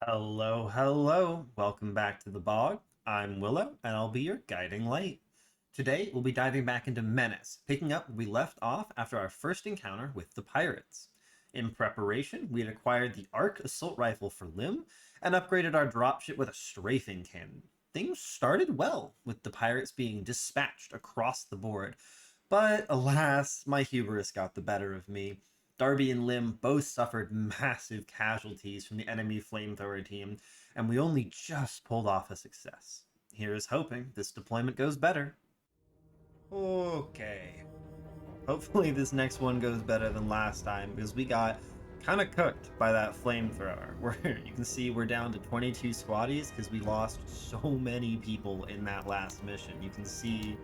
Hello, hello. Welcome back to the bog. I'm Willow, and I'll be your guiding light. Today, we'll be diving back into Menace, picking up where we left off after our first encounter with the pirates. In preparation, we had acquired the Arc Assault Rifle for Lim and upgraded our dropship with a strafing cannon. Things started well, with the pirates being dispatched across the board, but alas, my hubris got the better of me. Darby and Lim both suffered massive casualties from the enemy flamethrower team, and we only just pulled off a success. Here's hoping this deployment goes better. Okay. Hopefully this next one goes better than last time, because we got kind of cooked by that flamethrower. Where you can see we're down to 22 squaddies because we lost so many people in that last mission. You can see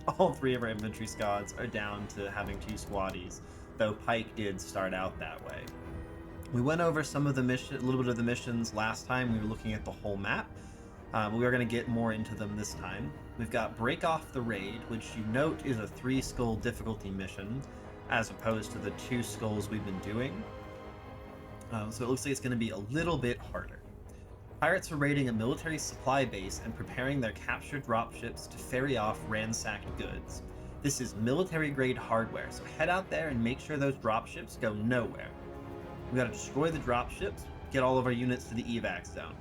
all three of our infantry squads are down to having two squaddies, though Pike did start out that way. We went over some of the mission, a little bit of the missions last time. We were looking at the whole map. We are going to get more into them this time. We've got Break Off the Raid, which you note is a 3-skull difficulty mission, as opposed to the 2 skulls we've been doing. So it looks like it's going to be a little bit harder. Pirates are raiding a military supply base and preparing their captured dropships to ferry off ransacked goods. This is military-grade hardware, so head out there and make sure those dropships go nowhere. We gotta destroy the dropships, get all of our units to the evac zone.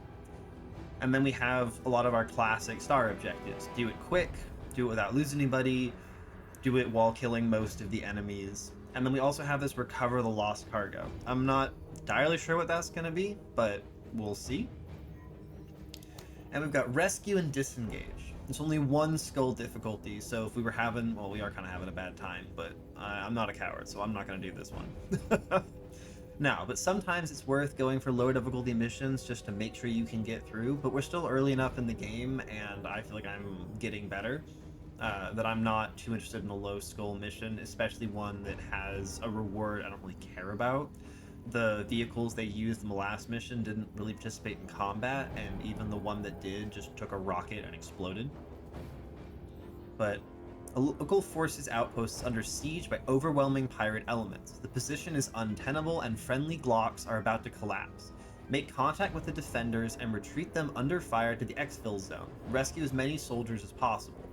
And then we have a lot of our classic star objectives. Do it quick, do it without losing anybody, do it while killing most of the enemies. And then we also have this recover the lost cargo. I'm not entirely sure what that's gonna be, but we'll see. And we've got rescue and disengage. It's only 1 skull difficulty, so if we were having, well, we are kind of having a bad time, but I'm not a coward, so I'm not going to do this one. Now, but sometimes it's worth going for lower difficulty missions just to make sure you can get through, but we're still early enough in the game, and I feel like I'm getting better, that I'm not too interested in a low skull mission, especially one that has a reward I don't really care about. The vehicles they used in the last mission didn't really participate in combat, and even the one that did just took a rocket and exploded. But a local force's outpost is under siege by overwhelming pirate elements. The position is untenable and friendly Glocks are about to collapse. Make contact with the defenders and retreat them under fire to the exfil zone. Rescue as many soldiers as possible.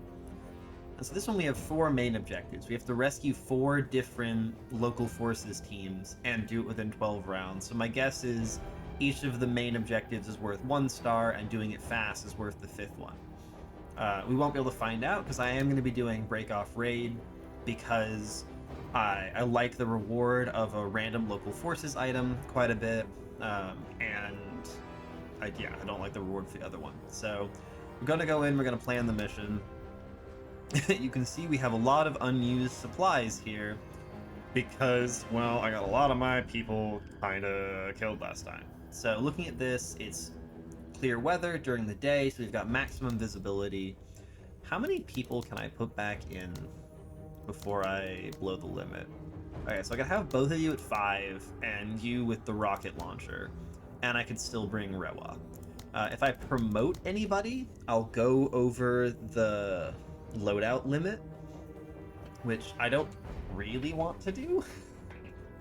And so this one we have 4 main objectives. We have to rescue 4 different local forces teams and do it within 12 rounds. So my guess is each of the main objectives is worth 1 star, and doing it fast is worth the 5th one. We won't be able to find out because I am going to be doing Break Off Raid, because I like the reward of a random local forces item quite a bit, and I don't like the reward for the other one. So we're going to go in, we're going to plan the mission. You can see we have a lot of unused supplies here because, well, I got a lot of my people kind of killed last time. So looking at this, it's clear weather during the day, so we've got maximum visibility. How many people can I put back in before I blow the limit? Okay, so I can have both of you at 5 and you with the rocket launcher, and I could still bring Rewa. If I promote anybody, I'll go over the loadout limit, which I don't really want to do.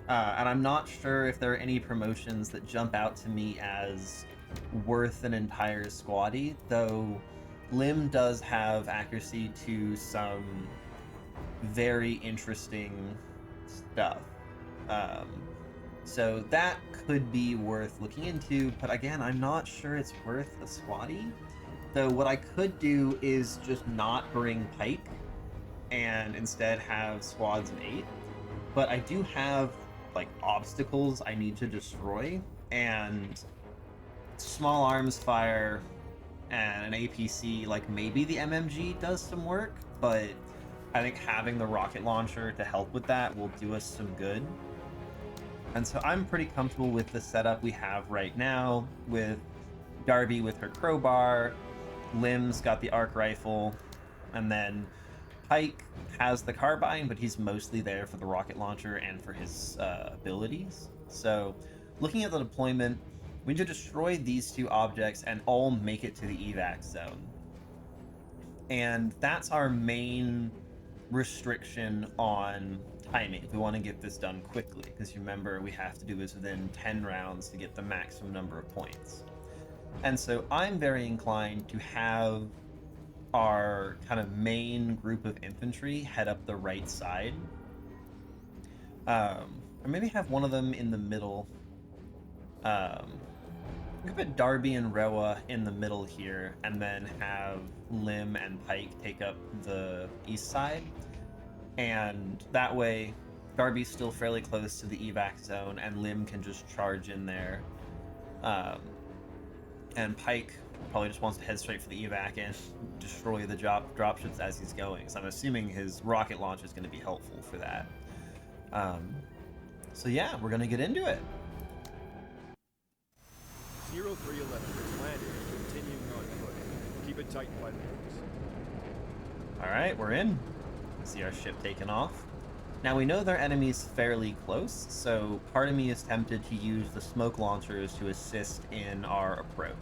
And I'm not sure if there are any promotions that jump out to me as worth an entire squaddie, though Lim does have accuracy to some very interesting stuff. So that could be worth looking into, but again, I'm not sure it's worth a squaddie. Though what I could do is just not bring Pike and instead have squads of 8. But I do have like obstacles I need to destroy, and small arms fire and an APC, like maybe the MMG does some work, but I think having the rocket launcher to help with that will do us some good. And so I'm pretty comfortable with the setup we have right now, with Darby with her crowbar, Lim's got the arc rifle, and then Pike has the carbine, but he's mostly there for the rocket launcher and for his abilities. So looking at the deployment, we need to destroy these 2 objects and all make it to the evac zone. And that's our main restriction on timing if we want to get this done quickly, because you remember we have to do this within 10 rounds to get the maximum number of points. And so I'm very inclined to have our kind of main group of infantry head up the right side. Or maybe have one of them in the middle. We could put Darby and Rewa in the middle here, and then have Lim and Pike take up the east side. And that way, Darby's still fairly close to the evac zone, and Lim can just charge in there. And Pike probably just wants to head straight for the evac and destroy the dropships as he's going. So I'm assuming his rocket launch is going to be helpful for that. So yeah, we're going to get into it. 0311 is landing and continuing on foot. Keep it tight, pilot. All right, we're in. See our ship taking off. Now we know their enemy's fairly close, so part of me is tempted to use the smoke launchers to assist in our approach.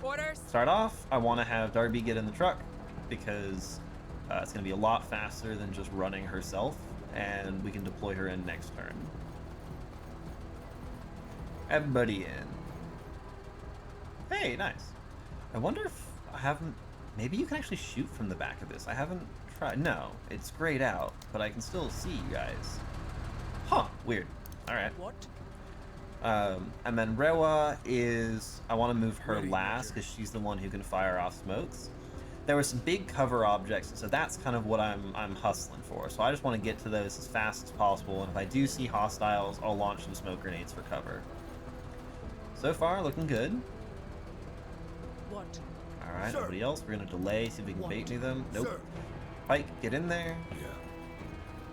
Orders. Start off, I want to have Darby get in the truck because it's going to be a lot faster than just running herself, and we can deploy her in next turn. Everybody in. Hey, nice. I wonder if I haven't... Maybe you can actually shoot from the back of this. I haven't tried. No, it's grayed out, but I can still see you guys. Huh, weird. All right. What? And then Rewa is... I want to move her Ready, last Major. because she's the one who can fire off smokes. There were some big cover objects, so that's kind of what I'm hustling for. So I just want to get to those as fast as possible, and if I do see hostiles, I'll launch some smoke grenades for cover. So far, looking good. What? All right, Sir. nobody else. We're gonna delay, see if we can What? bait me them. Nope. Sir. Pike, get in there.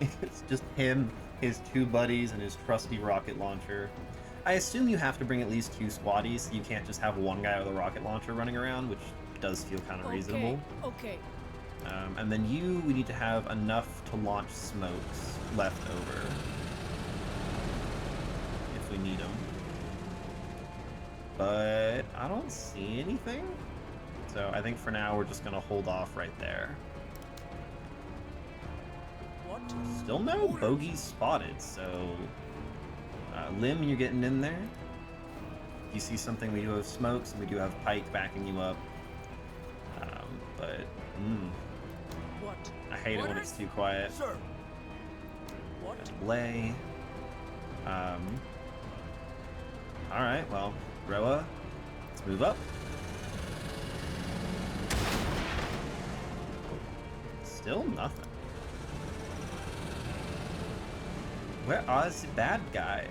Yeah. It's just him, his two buddies, and his trusty rocket launcher. I assume you have to bring at least 2 squaddies. You can't just have one guy with a rocket launcher running around, which does feel kind of reasonable. Okay. And then we need to have enough to launch smokes left over if we need them. But I don't see anything. So I think for now we're just gonna hold off right there. What? Still no bogeys spotted, so Lim, you're getting in there. You see something, we do have smokes, and we do have Pike backing you up. What? I hate it when it's too quiet. Sir. What? Delay. Alright, well, Rewa, let's move up. Still nothing. Where are the bad guys?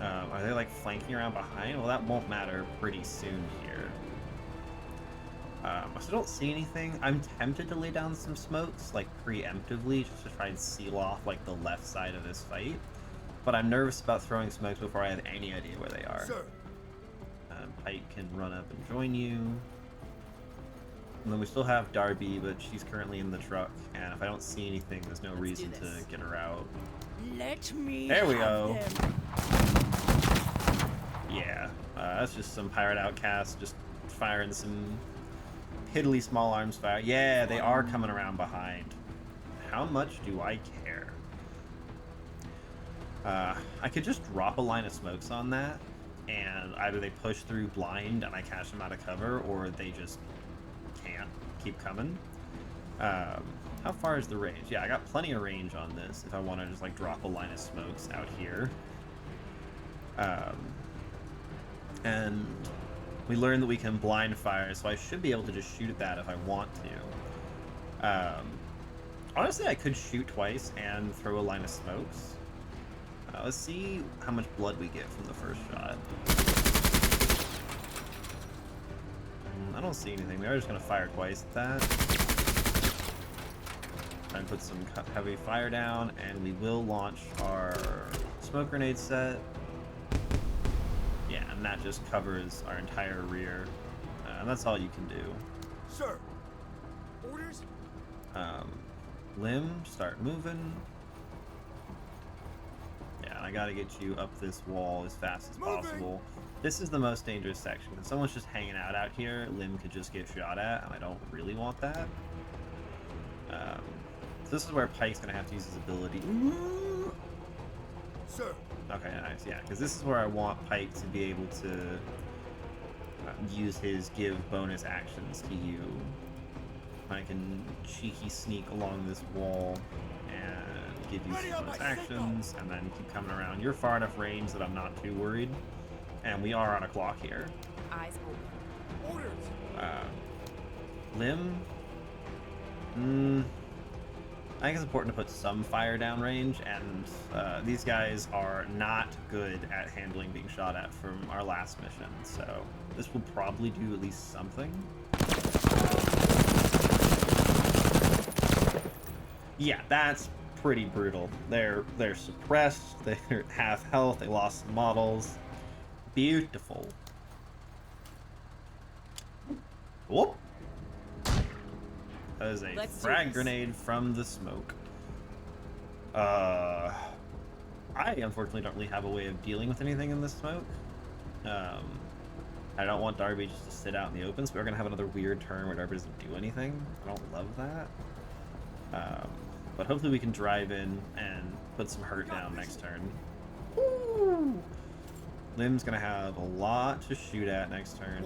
Are they like flanking around behind? Well, that won't matter pretty soon here. I still don't see anything. I'm tempted to lay down some smokes, like preemptively, just to try and seal off like the left side of this fight. But I'm nervous about throwing smokes before I have any idea where they are. Sir. Pike can run up and join you. And then we still have Darby, but she's currently in the truck, and if I don't see anything, there's no Let's reason do to this. get her out. Let me. There we have go. them. Yeah, that's just some pirate outcasts just firing some piddly small arms fire. Yeah, they are coming around behind. How much do I care? I could just drop a line of smokes on that, and either they push through blind and I catch them out of cover, or they just can't keep coming. How far is the range? Yeah, I got plenty of range on this if I want to just like drop a line of smokes out here. And we learned that we can blind fire, so I should be able to just shoot at that if I want to. Honestly, I could shoot twice and throw a line of smokes. Let's see how much blood we get from the first shot. I don't see anything. We are just going to fire twice at that. Try and put some heavy fire down, and we will launch our smoke grenade set. Yeah, and that just covers our entire rear. And that's all you can do. Sir. Orders. Lim, start moving. Yeah, and I gotta get you up this wall as fast as possible. This is the most dangerous section. If someone's just hanging out Lim could just get shot at, and I don't really want that. this is where Pike's gonna have to use his ability. Sir. Okay, nice. Yeah, because this is where I want Pike to be able to use his give bonus actions to you. I can cheeky sneak along this wall and give you some bonus actions, and then keep coming around. You're far enough range that I'm not too worried, and we are on a clock here. Eyes open. Orders. Limb. I think it's important to put some fire down range, and these guys are not good at handling being shot at from our last mission, so this will probably do at least something. Yeah, that's pretty brutal. They're suppressed, they're half health, they lost some models. Beautiful. Whoop! That is a frag grenade from the smoke. I unfortunately don't really have a way of dealing with anything in the smoke. I don't want Darby just to sit out in the open, so we're gonna have another weird turn where Darby doesn't do anything. I don't love that. But hopefully we can drive in and put some hurt down next turn. Woo! Lim's gonna have a lot to shoot at next turn.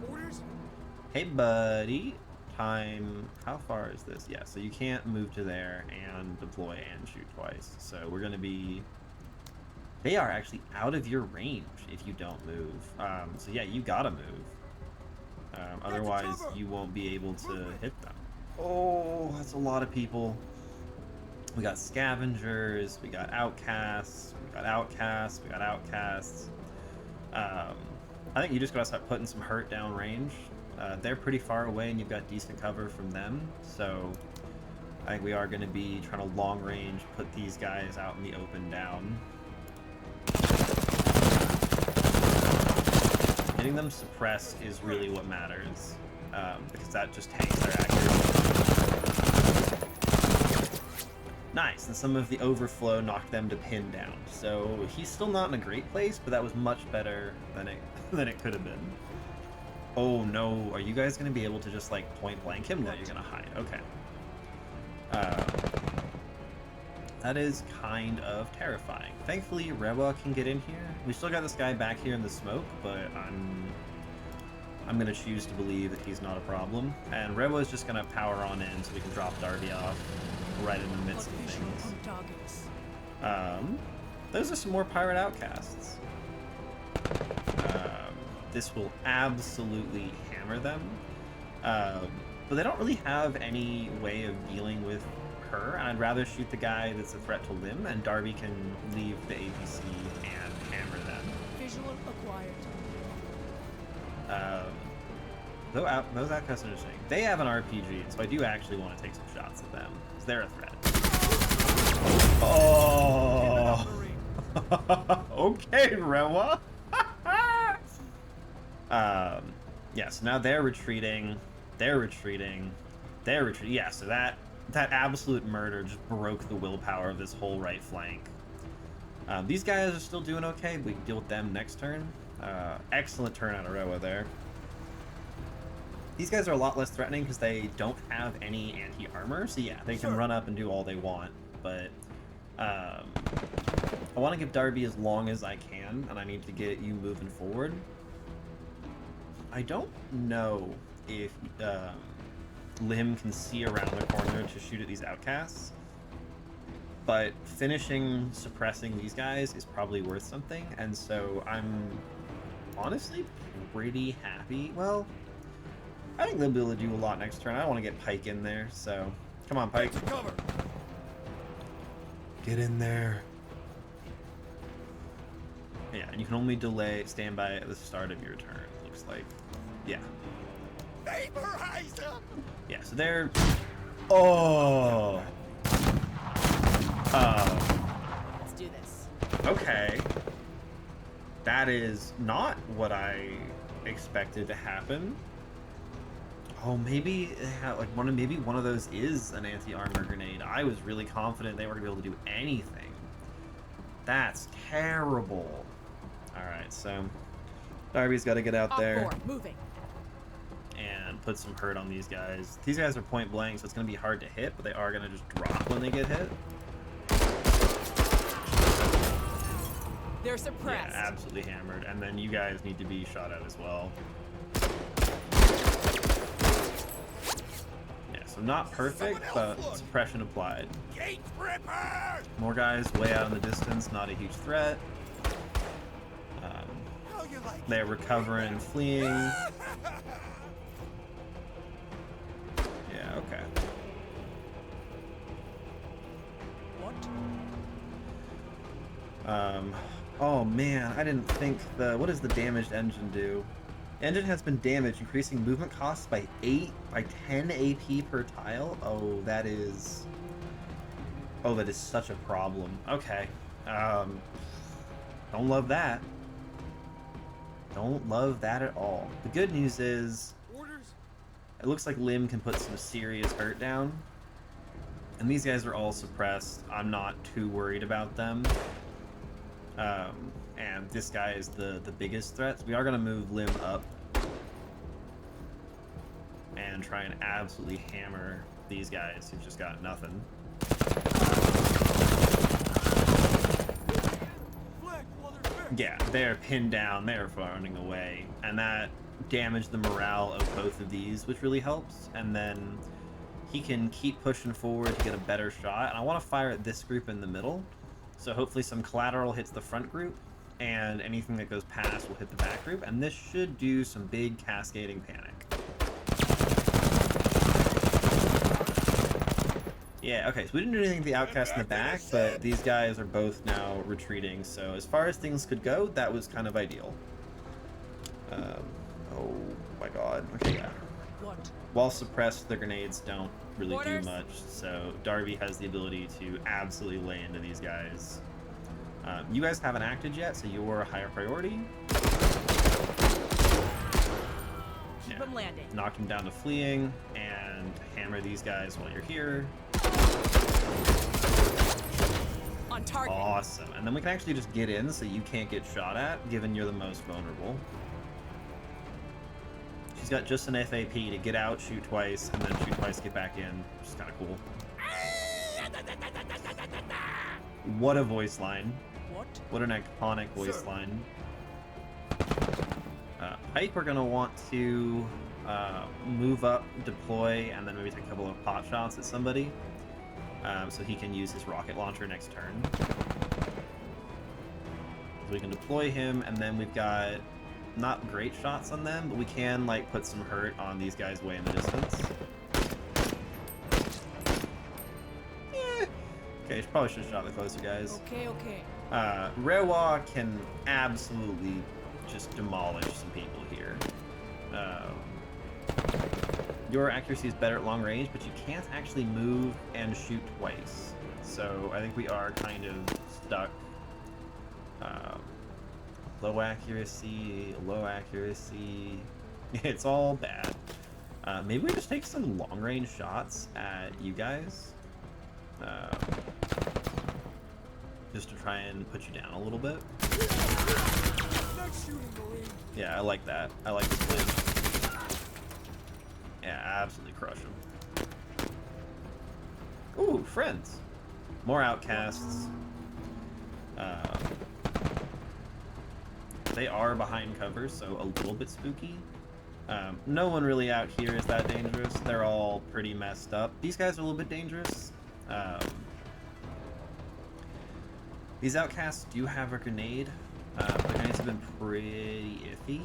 Orders. Hey, buddy. Time. How far is this? Yeah, so you can't move to there and deploy and shoot twice. So we're gonna be. They are actually out of your range if you don't move. So yeah, you gotta move. Otherwise, you won't be able to hit them. Oh, that's a lot of people. We got scavengers, we got outcasts, we got outcasts, we got outcasts. I think you just gotta start putting some hurt down range. They're pretty far away and you've got decent cover from them, so I think we are gonna be trying to long range put these guys out in the open down. Getting them suppressed is really what matters, because that just tanks their accuracy. Nice, and some of the overflow knocked them to pin down. So he's still not in a great place, but that was much better than it could have been. Oh no, are you guys going to be able to just like point blank him? No, you're going to hide. Okay. That is kind of terrifying. Thankfully, Rewa can get in here. We still got this guy back here in the smoke, but I'm going to choose to believe that he's not a problem. And Rewa is just going to power on in so we can drop Darby off right in the midst of things. Those are some more pirate outcasts. This will absolutely hammer them. But they don't really have any way of dealing with her, and I'd rather shoot the guy that's a threat to Lim, and Darby can leave the APC and hammer them. Visual acquired. Those outcasts are interesting. They have an RPG, so I do actually want to take some shots at them, because they're a threat. Oh! Okay, Rewa! Yeah, so now they're retreating. Yeah, so that absolute murder just broke the willpower of this whole right flank. These guys are still doing okay. We can deal with them next turn. Excellent turn out of Rewa there. These guys are a lot less threatening because they don't have any anti-armor, so yeah, they can run up and do all they want, but I want to give Darby as long as I can, and I need to get you moving forward. I don't know if Lim can see around the corner to shoot at these outcasts, but finishing suppressing these guys is probably worth something, and so I'm honestly pretty happy. Well, I think they'll be able to do a lot next turn. I want to get Pike in there, so come on, Pike. Cover. Get in there. Yeah, and you can only stand by at the start of your turn, it looks like. Yeah. Vaporize them. Yeah, so they're... Oh! Let's do this. Okay. That is not what I expected to happen. Oh, maybe maybe one of those is an anti-armor grenade. I was really confident they were gonna be able to do anything. That's terrible. All right, so Darby's got to get out there Moving. and put some hurt on these guys. These guys are point blank, so it's going to be hard to hit, but they are going to just drop when they get hit. They're suppressed. Yeah, absolutely hammered. And then you guys need to be shot at as well. Yeah, so not perfect, but suppression applied. More guys way out in the distance, not a huge threat. They're recovering and fleeing. Yeah, okay. What? Oh man, I didn't think what does the damaged engine do? Engine has been damaged, increasing movement costs by 10 AP per tile. Oh, that is such a problem. Okay. Don't love that. Don't love that at all. The good news is, it looks like Lim can put some serious hurt down. And these guys are all suppressed. I'm not too worried about them. And this guy is the biggest threat. So we are going to move Lim up and try and absolutely hammer these guys who've just got nothing. Yeah, they're pinned down, they're running away, and that damaged the morale of both of these, which really helps. And then he can keep pushing forward to get a better shot, and I want to fire at this group in the middle, so hopefully some collateral hits the front group, and anything that goes past will hit the back group, and this should do some big cascading panic. Yeah, okay, so we didn't do anything to the outcast in the back, but these guys are both now retreating, so as far as things could go, that was kind of ideal. Oh my god, okay, yeah. What? While suppressed, the grenades don't really Orders. do much, so Darby has the ability to absolutely lay into these guys. You guys haven't acted yet, so you're a higher priority. Keep them landing. Knock him down to fleeing, and hammer these guys while you're here. On target. Awesome. And then we can actually just get in so you can't get shot at, given you're the most vulnerable. She's got just an FAP to get out, shoot twice, and then shoot twice, get back in, which is kind of cool. What a voice line. What? What an iconic voice line. Pike, we're going to want to move up, deploy, and then maybe take a couple of pot shots at somebody. So he can use his rocket launcher next turn. So we can deploy him, and then we've got not great shots on them, but we can like put some hurt on these guys way in the distance. Okay, probably should have shot the closer guys. Okay, okay. Rewa can absolutely just demolish some people here. Your accuracy is better at long range, but you can't actually move and shoot twice. So I think we are kind of stuck. Low accuracy, low accuracy. It's all bad. Maybe we just take some long range shots at you guys. Just to try and put you down a little bit. Yeah, I like that. I like this play. Yeah, absolutely crush him. Ooh, friends. More outcasts. They are behind cover, so a little bit spooky. No one really out here is that dangerous. They're all pretty messed up. These guys are a little bit dangerous. These outcasts do have a grenade. The grenades have been pretty iffy.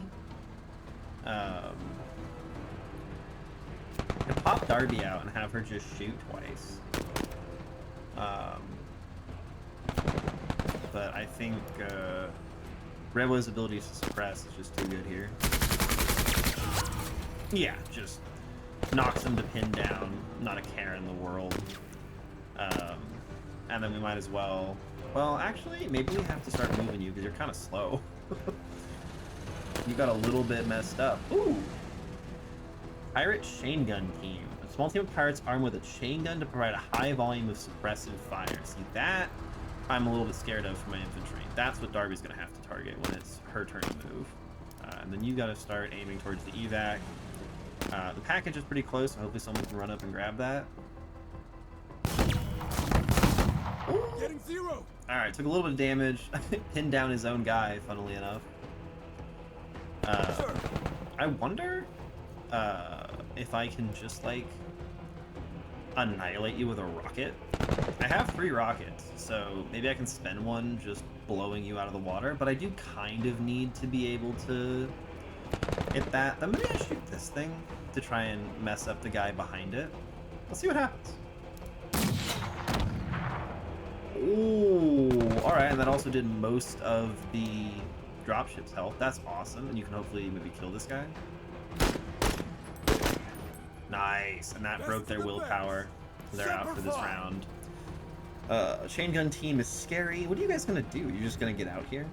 I could pop Darby out and have her just shoot twice. But I think Rewa's ability to suppress is just too good here. Yeah, just knocks him to pin down, not a care in the world. And then we might as well... Well, actually, maybe we have to start moving you because you're kind of slow. You got a little bit messed up. Ooh! Pirate chain gun team. A small team of pirates armed with a chain gun to provide a high volume of suppressive fire. See, that I'm a little bit scared of for my infantry. That's what Darby's going to have to target when it's her turn to move. And then you got to start aiming towards the evac. The package is pretty close, so hopefully someone can run up and grab that. Getting zero. Alright, took a little bit of damage. Pinned down his own guy, funnily enough. Sir. I wonder if I can just, like, annihilate you with a rocket. I have 3 rockets, so maybe I can spend one just blowing you out of the water, but I do kind of need to be able to hit that. Then maybe I shoot this thing to try and mess up the guy behind it. Let's see what happens. Ooh, alright, and that also did most of the dropship's health. That's awesome, and you can hopefully maybe kill this guy. Nice, and that broke their willpower. They're out for this round. Chain gun team is scary. What are you guys gonna do? You're just gonna get out here?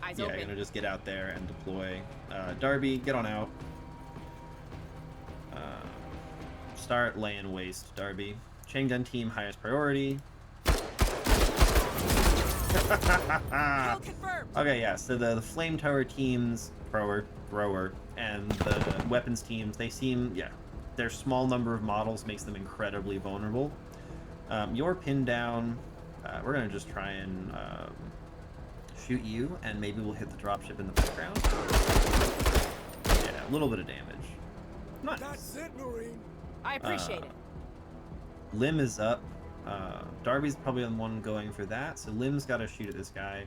Eyes Yeah, open. you're gonna just get out there and deploy. Darby, get on out. Start laying waste, Darby. Chain gun team, highest priority. Kill confirmed. Okay, yeah, so the flamethrower teams, thrower, and the weapons teams, they seem, yeah, their small number of models makes them incredibly vulnerable. You're pinned down. We're gonna just try and shoot you, and maybe we'll hit the dropship in the background. Yeah, a little bit of damage. Nice. That's it, Marine. I appreciate it. Lim is up. Darby's probably the one going for that, so Lim's got to shoot at this guy.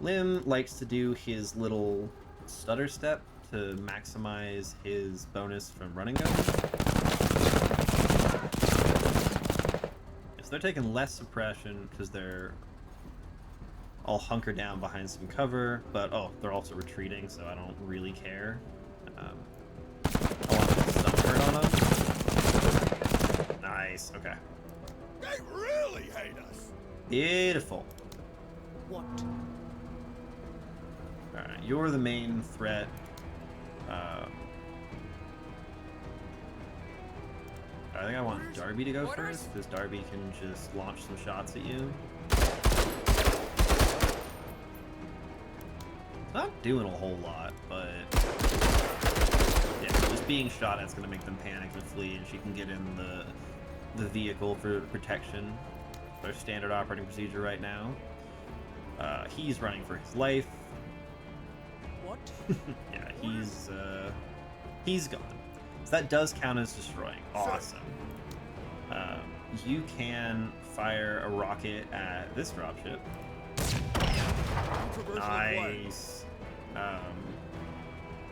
Lim likes to do his little stutter step to maximize his bonus from running guns. So they're taking less suppression because they're all hunkered down behind some cover, but oh, they're also retreating, so I don't really care. I want to stun hurt on them. Nice, okay. They really hate us. Beautiful. What? Alright, you're the main threat. I think I want Darby to go Orders? first, because Darby can just launch some shots at you. Not doing a whole lot, but yeah, just being shot at's gonna make them panic and flee, and she can get in the vehicle for protection. Their standard operating procedure right now. He's running for his life. What? Yeah, he's gone. So that does count as destroying. Awesome. You can fire a rocket at this dropship. Nice.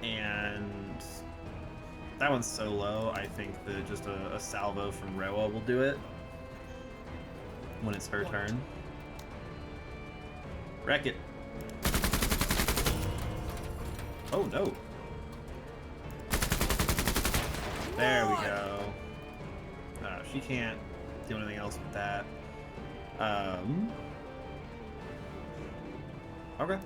And that one's so low, I think that just a salvo from Rewa will do it when it's her turn. Wreck it. Oh no. There we go. She can't do anything else with that. Okay.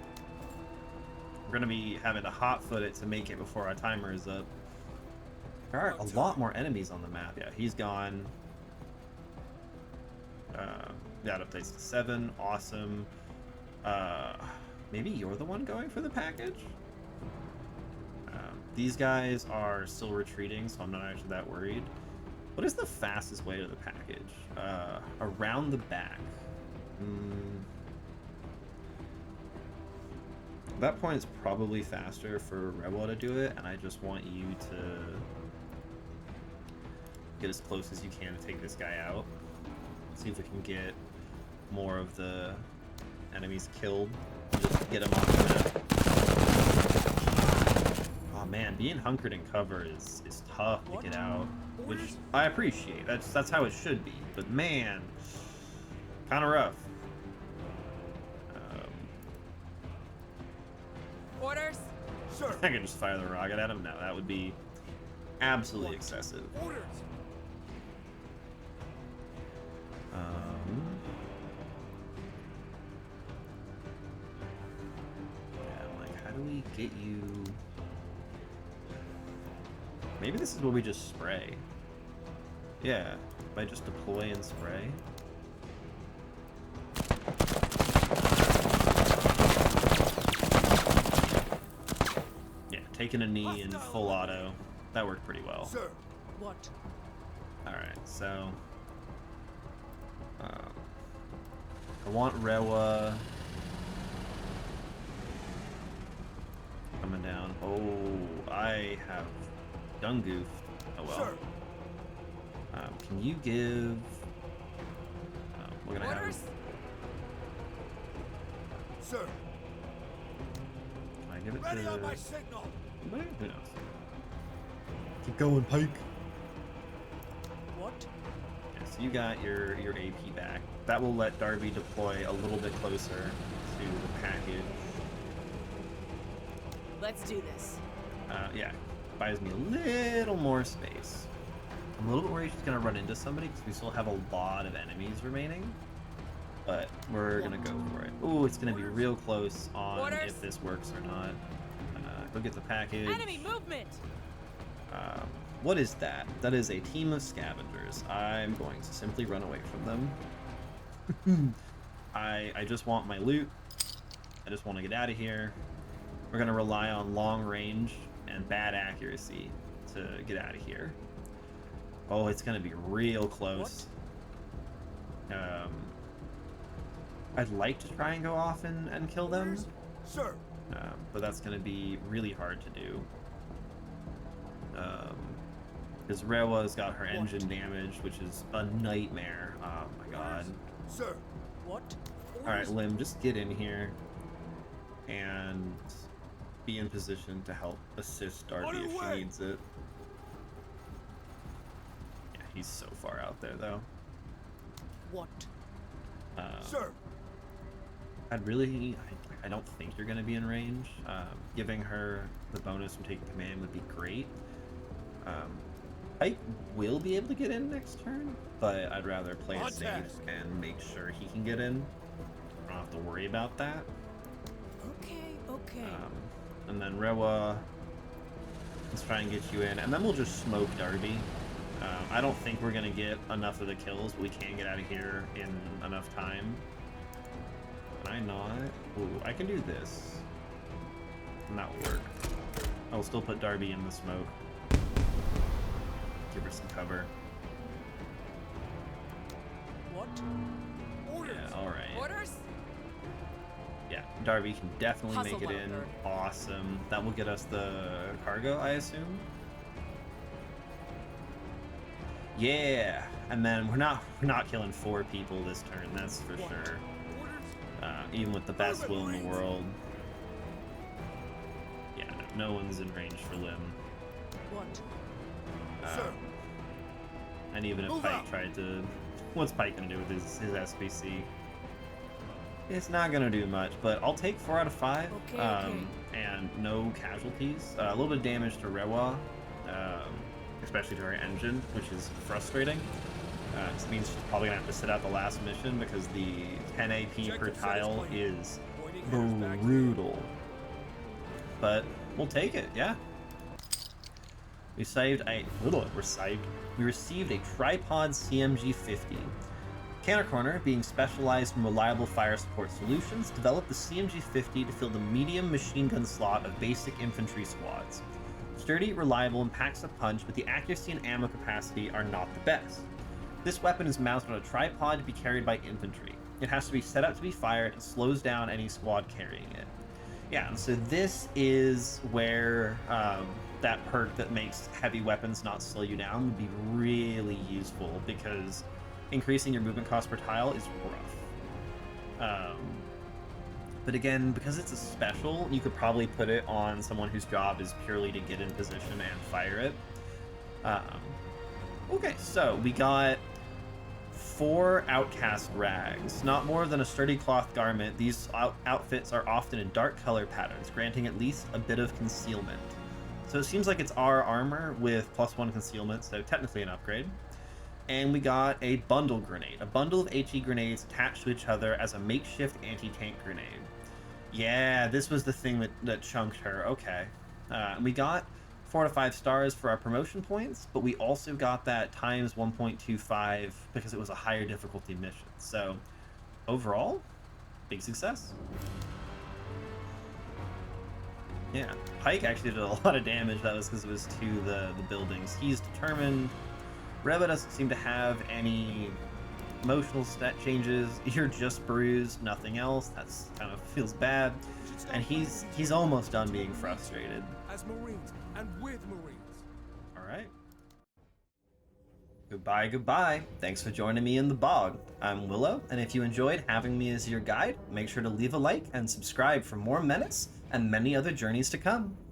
We're gonna be having to hotfoot it to make it before our timer is up. There are a lot more enemies on the map. Yeah, he's gone. That updates to 7. Awesome. Maybe you're the one going for the package? These guys are still retreating, so I'm not actually that worried. What is the fastest way to the package? Around the back. At that point, it's probably faster for Rebel to do it, and I just want you to get as close as you can to take this guy out. See if we can get more of the enemies killed. Just get them off the map. Oh man, being hunkered in cover is tough to get out, which I appreciate. That's how it should be. But man, kind of rough. Orders? Sir. I can just fire the rocket at him. No, that would be absolutely excessive. Orders. Yeah, like, how do we get you? Maybe this is where we just spray. Yeah, if I just deploy and spray. Yeah, taking a knee in full auto. that worked pretty well. Sir. What? All right, so I want Rewa coming down. Oh, I have done goofed. Oh well. Sir. Can you give? We're gonna Orders? have. Sir. Can I give it Ready to? on my signal. Who knows? Keep going, Pike. What? Yeah, so you got your AP back. That will let Darby deploy a little bit closer to the package. Let's do this. Yeah, buys me a little more space. I'm a little bit worried she's gonna run into somebody because we still have a lot of enemies remaining. But we're gonna go for it. Ooh, it's gonna be real close on Orders. if this works or not. Go get the package. Enemy movement. What is that? That is a team of scavengers. I'm going to simply run away from them. I just want my loot. I just want to get out of here. We're gonna rely on long range and bad accuracy to get out of here. Oh, it's gonna be real close. I'd like to try and go off and kill them, Orders. Sir. but that's gonna be really hard to do. Because Rewa's got her engine damaged, which is a nightmare. Oh my god. Sir. What? Alright, Lim, just get in here and be in position to help assist Darby On if your she way. needs it. Yeah, he's so far out there though. What? Sir. I don't think you're going to be in range. Giving her the bonus from taking command would be great. Pike will be able to get in next turn, but I'd rather play On it safe task. and make sure he can get in. I don't have to worry about that. Okay, okay. And then Rewa, let's try and get you in, and then we'll just smoke Darby. I don't think we're going to get enough of the kills, but we can get out of here in enough time. Can I not? Ooh, I can do this. And that will work. I'll still put Darby in the smoke. Give her some cover. What? Orders. Yeah, alright. Orders? Yeah, Darby can definitely Hustle, make it little in. bird. Awesome. That will get us the cargo, I assume. Yeah, and then we're not killing 4 people this turn. That's for What? sure. Orders. Even with the best will in the Marines. world. Yeah, no one's in range for Lim. What? Sir. And even if Move Pike out. tried to, what's Pike gonna do with his SPC? It's not gonna do much, but I'll take 4 out of 5. Okay, And no casualties. A little bit of damage to Rewa, especially to her engine, which is frustrating. This means she's probably gonna have to sit out the last mission because the 10 AP per Objective tile satisfied. is Pointing hairs back to brutal. But we'll take it, yeah. We received a tripod CMG-50. Canner Corner, being specialized in reliable fire support solutions, developed the CMG-50 to fill the medium machine gun slot of basic infantry squads. Sturdy, reliable, and packs a punch, but the accuracy and ammo capacity are not the best. This weapon is mounted on a tripod to be carried by infantry. It has to be set up to be fired and slows down any squad carrying it. Yeah, and so this is where that perk that makes heavy weapons not slow you down would be really useful, because increasing your movement cost per tile is rough. But again, because it's a special, you could probably put it on someone whose job is purely to get in position and fire it. Okay, so we got 4 outcast rags. Not more than a sturdy cloth garment, these outfits are often in dark color patterns, granting at least a bit of concealment. So it seems like it's our armor with +1 concealment, so technically an upgrade. And we got a bundle grenade, a bundle of HE grenades attached to each other as a makeshift anti-tank grenade. Yeah, this was the thing that chunked her. Okay. We got 4 to 5 stars for our promotion points, but we also got that times 1.25 because it was a higher difficulty mission. So overall, big success. Yeah, Pike actually did a lot of damage. That was because it was to the buildings. He's determined. Reva doesn't seem to have any emotional stat changes. You're just bruised, nothing else. That's kind of feels bad. And he's almost done being frustrated. As Marines and with Marines. All right. Goodbye, goodbye. Thanks for joining me in the bog. I'm Willow, and if you enjoyed having me as your guide, make sure to leave a like and subscribe for more Menace and many other journeys to come.